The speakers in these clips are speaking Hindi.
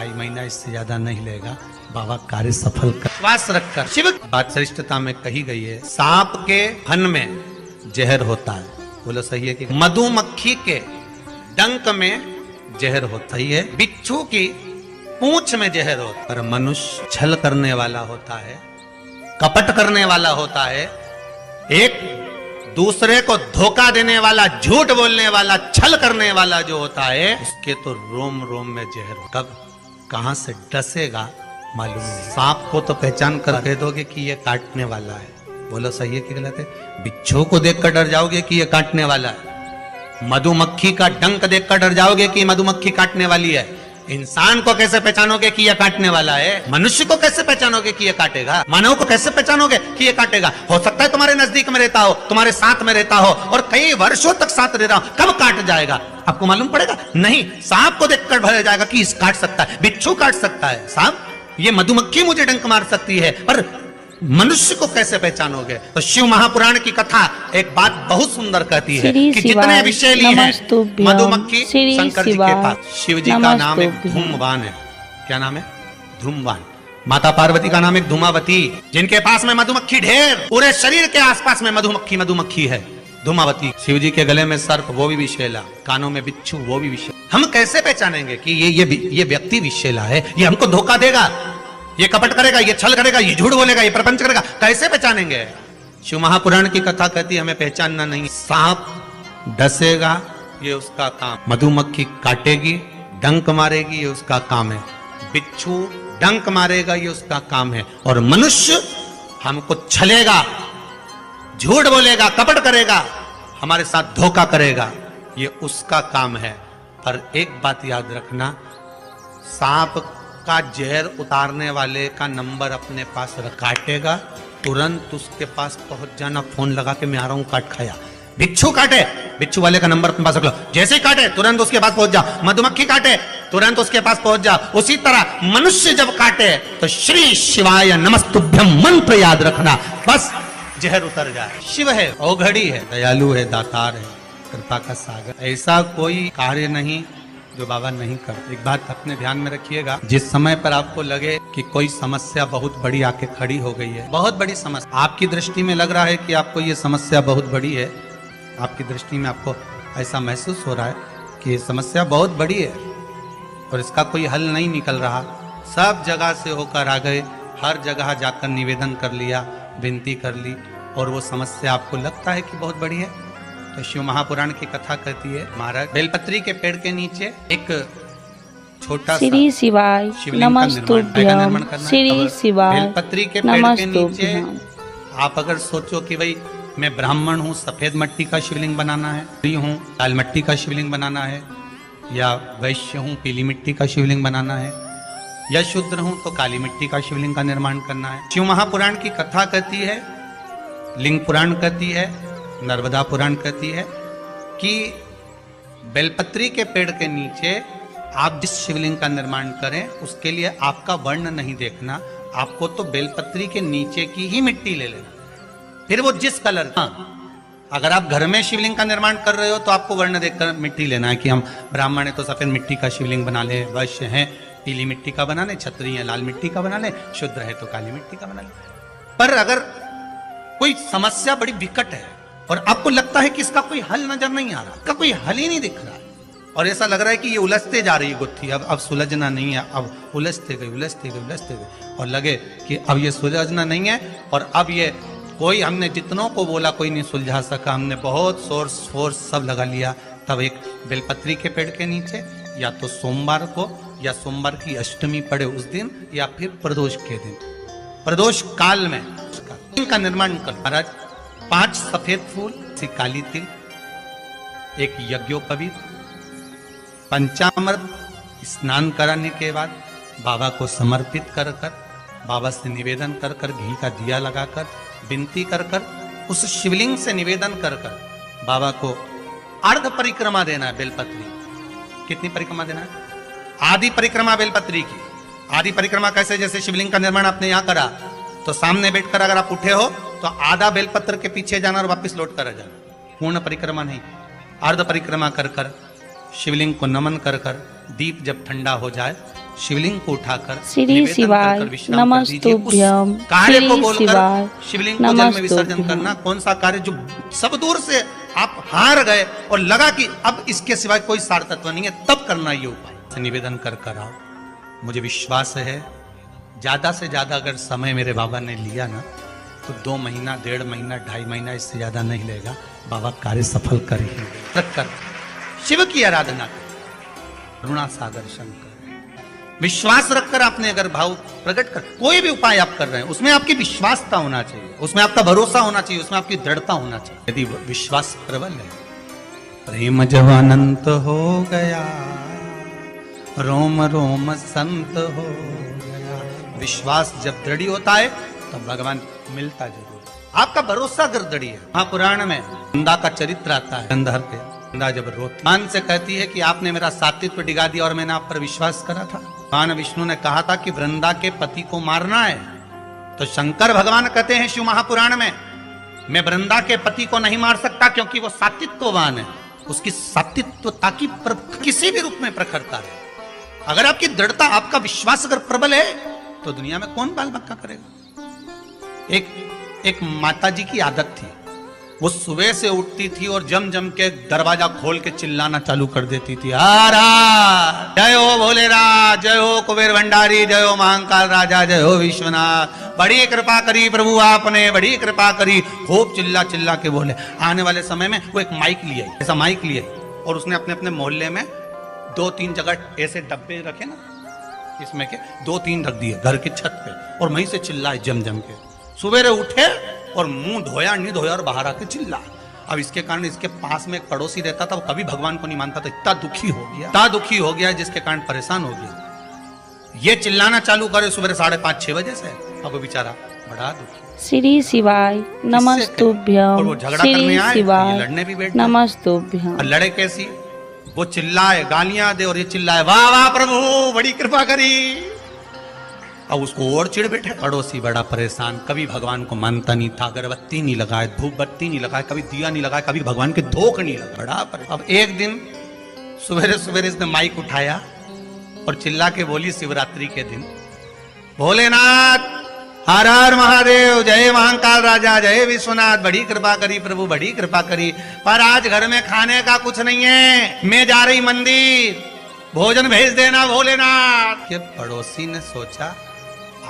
2.5 महीना इससे ज्यादा नहीं लेगा, बाबा कार्य सफल कर। विश्वास रखकर शिव बात श्रेष्ठता में कही गई है। सांप के फन में जहर होता है, बोलो सही है कि? मधुमक्खी के डंक में जहर होता ही है, बिच्छू की पूंछ में जहर होता, पर मनुष्य छल करने वाला होता है, कपट करने वाला होता है, एक दूसरे को धोखा देने वाला, झूठ बोलने वाला, छल करने वाला जो होता है, उसके तो रोम रोम में जहर। कब कहां से डसेगा मालूम नहीं। सांप को तो पहचान कर कह दोगे कि ये काटने वाला है, बोलो सही है कि गलत है? बिच्छू को देखकर डर जाओगे कि ये काटने वाला है, मधुमक्खी का डंक देखकर डर जाओगे कि मधुमक्खी काटने वाली है। इंसान को कैसे पहचानोगे कि यह काटने वाला है? मनुष्य को कैसे पहचानोगे कि यह काटेगा? मानव को कैसे पहचानोगे कि यह काटेगा? हो सकता है तुम्हारे नजदीक में रहता हो, तुम्हारे साथ में रहता हो और कई वर्षों तक साथ रह रहा हो, कब काट जाएगा आपको मालूम पड़ेगा? नहीं, सांप को देखकर भर जाएगा कि इस काट सकता है, बिच्छू काट सकता है, सांप, ये मधुमक्खी मुझे डंक मार सकती है, पर मनुष्य को कैसे पहचानोगे? तो शिव महापुराण की कथा एक बात बहुत सुंदर कहती है कि जितने विषैली हैं मधुमक्खी शंकर जी के पास, शिव जी का नाम एक धूमवान है। क्या नाम है? धूमवान। माता पार्वती का नाम एक धूमावती, जिनके पास में मधुमक्खी ढेर, पूरे शरीर के आसपास में मधुमक्खी है, धूमावती। शिव जी के गले में सर्प, वो भी विषैला, कानों में बिच्छू, वो भी विषैला। हम कैसे पहचानेंगे कि ये व्यक्ति विषैला है, ये हमको धोखा देगा, ये कपट करेगा, ये छल करेगा, ये झूठ बोलेगा, ये प्रपंच करेगा? कैसे पहचानेंगे? शिव महापुराण की कथा कहती है हमें पहचानना नहीं। सांप डसेगा, ये उसका काम, मधुमक्खी काटेगी, डंक मारेगी, ये उसका काम है, बिच्छू डंक मारेगा, ये उसका काम है, और मनुष्य हमको छलेगा, झूठ बोलेगा, कपट करेगा, हमारे साथ धोखा करेगा, ये उसका काम है। पर एक बात याद रखना, सांप का जहर उतारने वाले का नंबर अपने पास काटेगा, तुरंत उसके पास पहुंच जाना, फोन लगा के मैं आ रहा हूं, काट खाया। बिच्छू काटे, बिच्छू वाले का नंबर अपने पास रख लो, जैसे ही काटे तुरंत उसके पास पहुंच जाओ। मधुमक्खी काटे तुरंत उसके पास पहुंच जाओ। उसी तरह मनुष्य जब काटे तो श्री शिवाय नमस्तुभ्यम मंत्र याद रखना, बस जहर उतर जाए। शिव है, औघड़ी है, दयालु है, दातार है, कृपा का सागर। ऐसा कोई कार्य नहीं जो बाबा नहीं करते। एक बात अपने ध्यान में रखिएगा, जिस समय पर आपको लगे कि कोई समस्या बहुत बड़ी आके खड़ी हो गई है, बहुत बड़ी समस्या, आपकी दृष्टि में लग रहा है कि आपको ये समस्या बहुत बड़ी है, आपकी दृष्टि में आपको ऐसा महसूस हो रहा है कि ये समस्या बहुत बड़ी है और इसका कोई हल नहीं निकल रहा, सब जगह से होकर आ गए, हर जगह जाकर निवेदन कर लिया, विनती कर ली, और वो समस्या आपको लगता है कि बहुत बड़ी है, तो शिव महापुराण की कथा कहती है, महाराज बेलपत्री के पेड़ के नीचे एक छोटा सा शिवाय नमस्तुभ्यम, श्री शिवाय बेलपत्री के पेड़ के नीचे आप अगर सोचो कि भाई मैं ब्राह्मण हूँ, सफेद मिट्टी का शिवलिंग बनाना है, स्त्री हूँ, लाल मिट्टी का शिवलिंग बनाना है, या वैश्य हूँ, पीली मिट्टी का शिवलिंग बनाना है, या शूद्र हूँ तो काली मिट्टी का शिवलिंग का निर्माण करना है। शिव महापुराण की कथा कहती है, लिंग पुराण कहती है, नर्मदा पुराण कहती है कि बेलपत्री के पेड़ के नीचे आप जिस शिवलिंग का निर्माण करें उसके लिए आपका वर्ण नहीं देखना, आपको तो बेलपत्री के नीचे की ही मिट्टी ले लेना, फिर वो जिस कलर का। अगर आप घर में शिवलिंग का निर्माण कर रहे हो तो आपको वर्ण देखकर मिट्टी लेना है कि हम ब्राह्मण है तो सफेद मिट्टी का शिवलिंग बना ले, वैश्य है पीली मिट्टी का बना ले, क्षत्रिय है लाल मिट्टी का बना ले, शूद्र है तो काली मिट्टी का बना ले। पर अगर कोई समस्या बड़ी विकट है और आपको लगता है कि इसका कोई हल नजर नहीं आ रहा, इसका कोई हल ही नहीं दिख रहा है, और ऐसा लग रहा है कि ये उलझते जा रही है गुत्थी, अब सुलझना नहीं है, अब उलझते गए, और लगे कि अब ये सुलझना नहीं है, और अब ये कोई, हमने जितनों को बोला कोई नहीं सुलझा सका, हमने बहुत सोर्स फोर्स सब लगा लिया, तब एक बेलपत्री के पेड़ के नीचे या तो सोमवार को या सोमवार की अष्टमी पड़े उस दिन, या फिर प्रदोष के दिन, प्रदोष काल में का निर्माण कर। महाराज 5 सफेद फूल, काली तिल, एक यज्ञोपवीत, पंचामृत स्नान कराने के बाद बाबा को समर्पित कर कर, बाबा से निवेदन कर कर, घी का दिया लगाकर, विनती कर कर, उस शिवलिंग से निवेदन कर कर बाबा को अर्ध परिक्रमा देना है। बेलपत्री कितनी परिक्रमा देना है? आदि परिक्रमा बेलपत्री की। आदि परिक्रमा कैसे? जैसे शिवलिंग का निर्माण आपने यहाँ करा तो सामने बैठकर अगर आप उठे हो तो आधा बेलपत्र के पीछे जाना और वापस लौट कर आ जाना, पूर्ण परिक्रमा नहीं, अर्ध परिक्रमा कर कर शिवलिंग को नमन कर कर, दीप जब ठंडा हो जाए शिवलिंग को उठाकर श्री शिवाय नमस्तुभ्यम। कार्य को श्री बोलकर शिवाय शिवलिंग को जल में विसर्जन नमस्तुभ्यम। करना। कौन सा कार्य जो सब दूर से आप हार गए और लगा कि अब इसके सिवाय कोई सार तत्व नहीं है, तब करना ये उपाय। निवेदन कर आओ। मुझे विश्वास है ज्यादा से ज्यादा अगर समय मेरे बाबा ने लिया ना तो 2 महीना, 1.5 महीना, 2.5 महीना, इससे ज्यादा नहीं लेगा। बाबा कार्य सफल कर ही रखकर शिव की आराधना कर, करुणा सागर शंकर, विश्वास रखकर आपने अगर भाव प्रकट कर कोई भी उपाय आप कर रहे हैं उसमें आपकी विश्वासता होना चाहिए, उसमें आपका भरोसा होना चाहिए, उसमें आपकी दृढ़ता होना चाहिए। यदि विश्वास प्रबल है, प्रेम जब अनंत हो गया, रोम रोम संत हो गया। विश्वास जब दृढ़ होता है तब भगवान मिलता जरूर। आपका भरोसा अगर दृढ़ है। महापुराण में वृंदा का चरित्र आता है। गंधर पे वृंदा जब रोती मान से कहती है कि आपने मेरा सात्वित्व डिगा दिया और मैंने आप पर विश्वास करा था। भगवान विष्णु ने कहा था कि वृंदा के पति को मारना है, तो शंकर भगवान कहते हैं शिव महापुराण में, मैं वृंदा के पति को नहीं मार सकता क्योंकि वो सात्वित्ववान है। उसकी सात्वित्वता की किसी भी रूप में प्रखरता है। अगर आपकी दृढ़ता, आपका विश्वास अगर प्रबल है तो दुनिया में कौन बाल बक्का करेगा। एक माता जी की आदत थी, वो सुबह से उठती थी और जम जम के दरवाजा खोल के चिल्लाना चालू कर देती थी, आरा जय हो भोलेनाथ, जय हो कुबेर भंडारी, जय हो महाकाल राजा, जय हो विश्वनाथ, बड़ी कृपा करी प्रभु आपने, बड़ी कृपा करी। खूब चिल्ला चिल्ला के बोले। आने वाले समय में वो एक माइक लिए, ऐसा माइक लिए, और उसने अपने अपने मोहल्ले में 2-3 जगह ऐसे डब्बे रखे ना, इसमें के 2-3 रख दिए घर की छत पे, और वहीं से चिल्लाए जम जम के। सुबेरे उठे और मुंह धोया नहीं धोया और बाहर आके चिल्ला। अब इसके कारण इसके पास में एक पड़ोसी रहता था, वो कभी भगवान को नहीं मानता था। इतना दुखी हो गया जिसके कारण परेशान हो गया। ये चिल्लाना चालू करे सुबह 5:30-6 बजे से, अब वो बेचारा बड़ा दुखी। श्री शिवाय नमस्तुभ्यम। और वो झगड़ा श्री करने आए, शिवाय लड़ने भी बैठ नमस्तुभ्यम। और लड़े कैसी, वो चिल्लाए, गालियां दे, और ये चिल्लाए वाह वाह प्रभु बड़ी कृपा करी। अब उसको और चिढ़ बैठे। पड़ोसी बड़ा परेशान, कभी भगवान को मानता नहीं था, अगरबत्ती नहीं लगाए, धूप बत्ती नहीं लगाए, कभी दिया नहीं लगाए, कभी भगवान के धोख नहीं लगा, बड़ा परेशान। अब एक दिन सवेरे सवेरे इसने माइक उठाया और चिल्ला के बोली शिवरात्रि के दिन, भोलेनाथ हर हर महादेव, जय महाकाल राजा, जय विश्वनाथ, बड़ी कृपा करी प्रभु, बड़ी कृपा करी, पर आज घर में खाने का कुछ नहीं है, मैं जा रही मंदिर, भोजन भेज देना भोलेनाथ। के पड़ोसी ने सोचा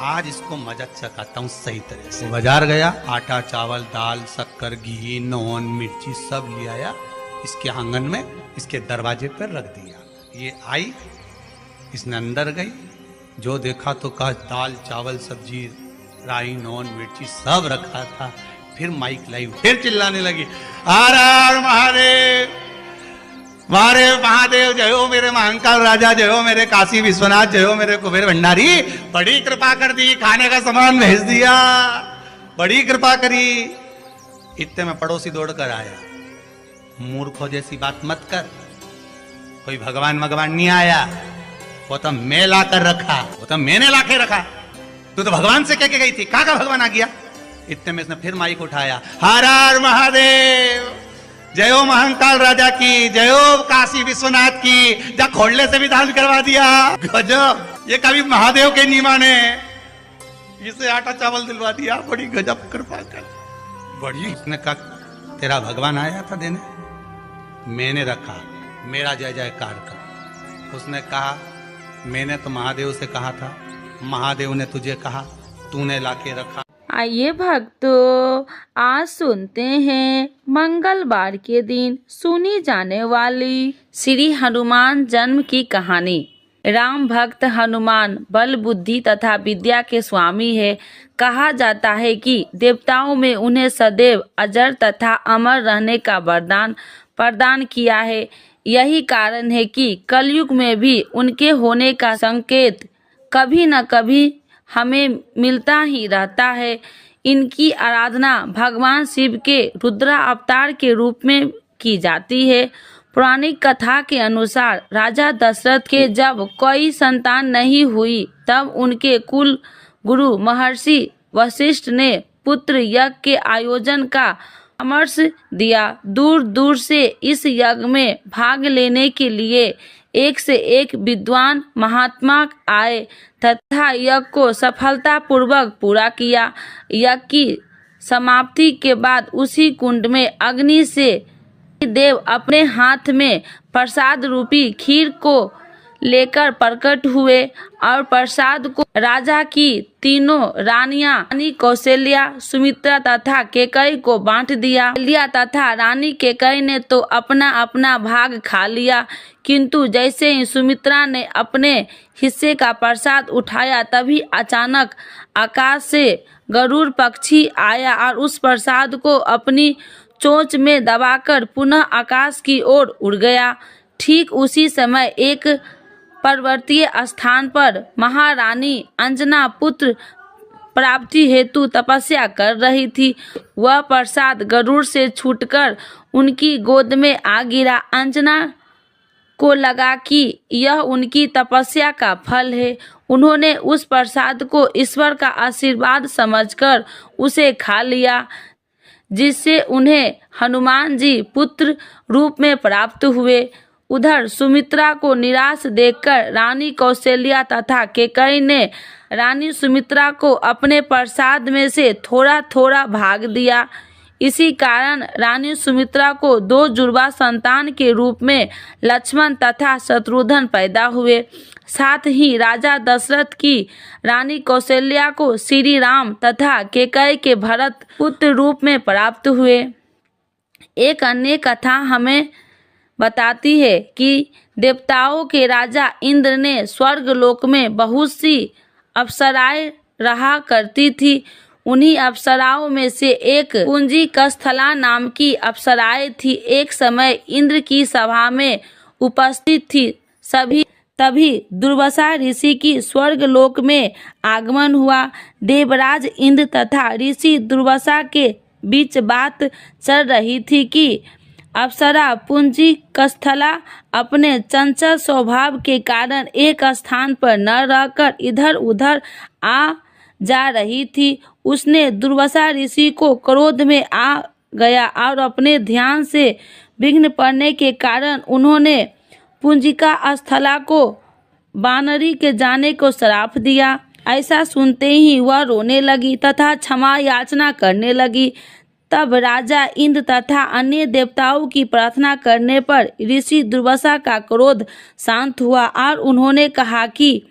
आज इसको मजा चखाता हूँ सही तरह से। बाजार गया, आटा चावल दाल शक्कर घी नॉन मिर्ची सब ले आया, इसके आंगन में इसके दरवाजे पर रख दिया। ये आई, इसने अंदर गई, जो देखा तो कहा दाल चावल सब्जी राई नॉन मिर्ची सब रखा था। फिर माइक लाई, फिर चिल्लाने लगी, हर हर महादेव, मारे महादेव, जय हो मेरे महाकाल राजा, जय हो मेरे काशी विश्वनाथ, जय हो मेरे कुबेर भंडारी, बड़ी कृपा कर दी, खाने का सामान भेज दिया, बड़ी कृपा करी। इतने में पड़ोसी दौड़कर आया, मूर्खों जैसी बात मत कर, कोई भगवान नहीं आया, वो तो मैं ला कर रखा, वो तो मैंने ला के रखा, तू तो भगवान से कह के गई थी, कहाँ का भगवान आ गया। इतने में इसने फिर माइक उठाया, हर हर महादेव, जय हो महाकाल राजा की, जय हो काशी विश्वनाथ की, जा खोलने से भी दान करवा दिया। गजब, ये कभी महादेव के नहीं माने, इसे आटा चावल दिलवा दिया, बड़ी गजब कृपा कर, बड़ी। इसने कहा तेरा भगवान आया था देने, मैंने रखा, मेरा जय जयकार कर। उसने कहा मैंने तो महादेव से कहा था, महादेव ने तुझे कहा, तूने लाके रखा। आइए भक्तों, आज सुनते हैं मंगलवार के दिन सुनी जाने वाली श्री हनुमान जन्म की कहानी। राम भक्त हनुमान बल बुद्धि तथा विद्या के स्वामी है। कहा जाता है कि देवताओं में उन्हें सदैव अजर तथा अमर रहने का वरदान प्रदान किया है। यही कारण है कि कलयुग में भी उनके होने का संकेत कभी न कभी हमें मिलता ही रहता है। इनकी आराधना भगवान शिव के रुद्र अवतार के रूप में की जाती है। पौराणिक कथा के अनुसार राजा दशरथ के जब कोई संतान नहीं हुई, तब उनके कुल गुरु महर्षि वशिष्ठ ने पुत्र यज्ञ के आयोजन का परामर्श दिया। दूर दूर से इस यज्ञ में भाग लेने के लिए एक से एक विद्वान महात्मा आए तथा यज्ञ को सफलतापूर्वक पूरा किया। यज्ञ की समाप्ति के बाद उसी कुंड में अग्नि से देव अपने हाथ में प्रसाद रूपी खीर को लेकर प्रकट हुए और प्रसाद को राजा की तीनों रानियां रानी कौशल्या, सुमित्रा तथा केकई को बांट दिया। कौशल्या तथा रानी केकई ने तो अपना अपना भाग खा लिया, किंतु जैसे ही सुमित्रा ने अपने हिस्से का प्रसाद उठाया तभी अचानक आकाश से गरुड़ पक्षी आया और उस प्रसाद को अपनी चोंच में दबाकर पुनः आकाश की ओर उड़ गया। ठीक उसी समय एक पर्वतीय स्थान पर महारानी अंजना पुत्र प्राप्ति हेतु तपस्या कर रही थी। वह प्रसाद गरुड़ से छूटकर उनकी गोद में आ गिरा। अंजना को लगा कि यह उनकी तपस्या का फल है। उन्होंने उस प्रसाद को ईश्वर का आशीर्वाद समझकर उसे खा लिया, जिससे उन्हें हनुमान जी पुत्र रूप में प्राप्त हुए। उधर सुमित्रा को निराश देखकर रानी कौशल्या तथा केकई ने रानी सुमित्रा को अपने प्रसाद में से थोड़ा थोड़ा भाग दिया। इसी कारण रानी सुमित्रा को 2 जुड़वा संतान के रूप में लक्ष्मण तथा शत्रुघ्न पैदा हुए। साथ ही राजा दशरथ की रानी कौशल्या को श्री राम तथा केकई के भरत पुत्र रूप में प्राप्त हुए। एक अन्य कथा हमें बताती है कि देवताओं के राजा इंद्र ने स्वर्ग लोक में बहुत सी अप्सराएं रहा करती थी। उन्हीं अप्सराओं में से एक कुंजी कस्थला नाम की अप्सराएं थी। एक समय इंद्र की सभा में उपस्थित थी तभी दुर्वासा ऋषि की स्वर्ग लोक में आगमन हुआ। देवराज इंद्र तथा ऋषि दुर्वासा के बीच बात चल रही थी कि अप्सरा पुंजी कस्थला अपने चंचल स्वभाव के कारण एक स्थान पर न रहकर इधर उधर आ जा रही थी। उसने दुर्वासा ऋषि को क्रोध में आ गया और अपने ध्यान से विघ्न पड़ने के कारण उन्होंने पुंजिका स्थला को वानरी के जाने को श्राप दिया। ऐसा सुनते ही वह रोने लगी तथा क्षमा याचना करने लगी। तब राजा इंद्र तथा अन्य देवताओं की प्रार्थना करने पर ऋषि दुर्वासा का क्रोध शांत हुआ और उन्होंने कहा कि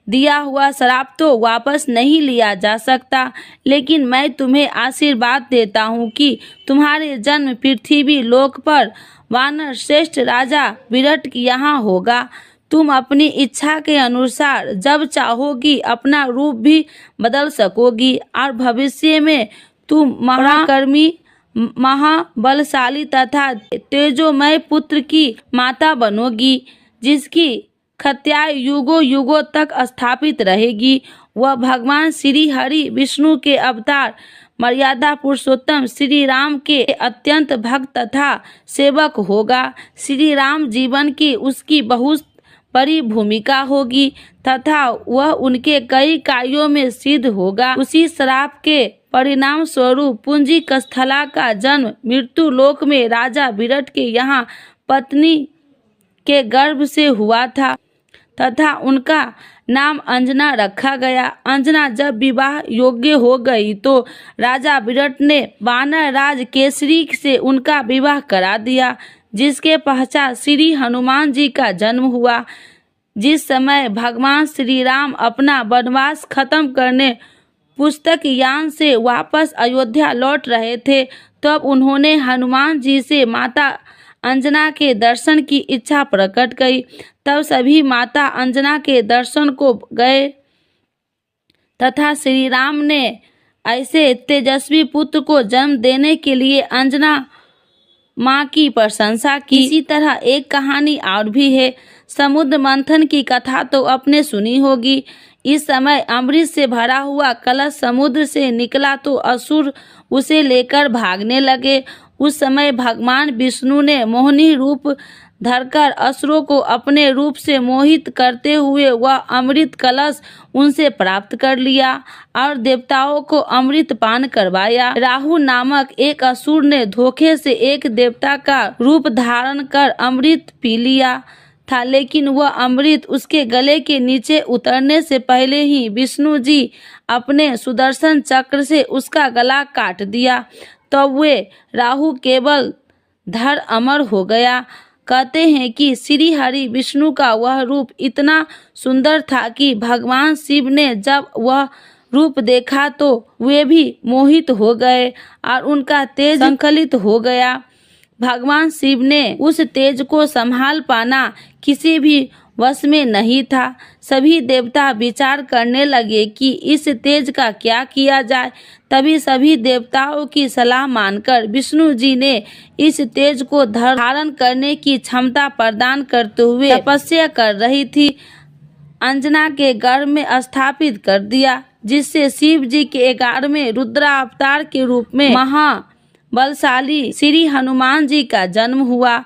दिया हुआ श्राप तो वापस नहीं लिया जा सकता, लेकिन मैं तुम्हें आशीर्वाद देता हूँ कि तुम्हारे जन्म पृथ्वी लोक पर वानर श्रेष्ठ राजा विराट यहाँ होगा। तुम अपनी इच्छा के अनुसार जब चाहोगी अपना रूप भी बदल सकोगी और भविष्य में तुम महाकर्मी, महाबलशाली तथा तेजोमय पुत्र की माता बनोगी, जिसकी ख्याति युगों युगों तक स्थापित रहेगी। वह भगवान श्री हरि विष्णु के अवतार मर्यादा पुरुषोत्तम श्री राम के अत्यंत भक्त तथा सेवक होगा। श्री राम जीवन की उसकी बहुत बड़ी भूमिका होगी तथा वह उनके कई कार्यों में सिद्ध होगा। उसी श्राप के परिणाम स्वरूप पुंजी कस्थला का जन्म मृत्यु लोक में राजा विराट के यहाँ पत्नी के गर्भ से हुआ था तथा उनका नाम अंजना रखा गया। अंजना जब विवाह योग्य हो गई तो राजा विराट ने वानर राज केसरी से उनका विवाह करा दिया, जिसके पश्चात श्री हनुमान जी का जन्म हुआ। जिस समय भगवान श्री राम अपना वनवास खत्म करने पुस्तक यान से वापस अयोध्या लौट रहे थे, तब उन्होंने हनुमान जी से माता अंजना के दर्शन की इच्छा प्रकट की। तब सभी माता अंजना के दर्शन को गए तथा श्री राम ने ऐसे तेजस्वी पुत्र को जन्म देने के लिए अंजना माँ की प्रशंसा की। इसी तरह एक कहानी और भी है। समुद्र मंथन की कथा तो आपने सुनी होगी। इस समय अमृत से भरा हुआ कलश समुद्र से निकला तो असुर उसे लेकर भागने लगे। उस समय भगवान विष्णु ने मोहिनी रूप धरकर असुरों को अपने रूप से मोहित करते हुए वह अमृत कलश उनसे प्राप्त कर लिया और देवताओं को अमृत पान करवाया। राहु नामक एक असुर ने धोखे से एक देवता का रूप धारण कर अमृत पी लिया था, लेकिन वह अमृत उसके गले के नीचे उतरने से पहले ही विष्णु जी अपने सुदर्शन चक्र से उसका गला काट दिया। तो वे राहु केवल धर अमर हो गया। कहते हैं कि श्री हरि विष्णु का वह रूप इतना सुंदर था कि भगवान शिव ने जब वह रूप देखा तो वे भी मोहित हो गए और उनका तेज संकलित हो गया। भगवान शिव ने उस तेज को संभाल पाना किसी भी वश में नहीं था। सभी देवता विचार करने लगे कि इस तेज का क्या किया जाए। तभी सभी देवताओं की सलाह मानकर विष्णु जी ने इस तेज को धारण करने की क्षमता प्रदान करते हुए तपस्या कर रही थी अंजना के गर्भ में स्थापित कर दिया, जिससे शिव जी के 11वें रुद्रावतार के रूप में महाबलशाली श्री हनुमान जी का जन्म हुआ।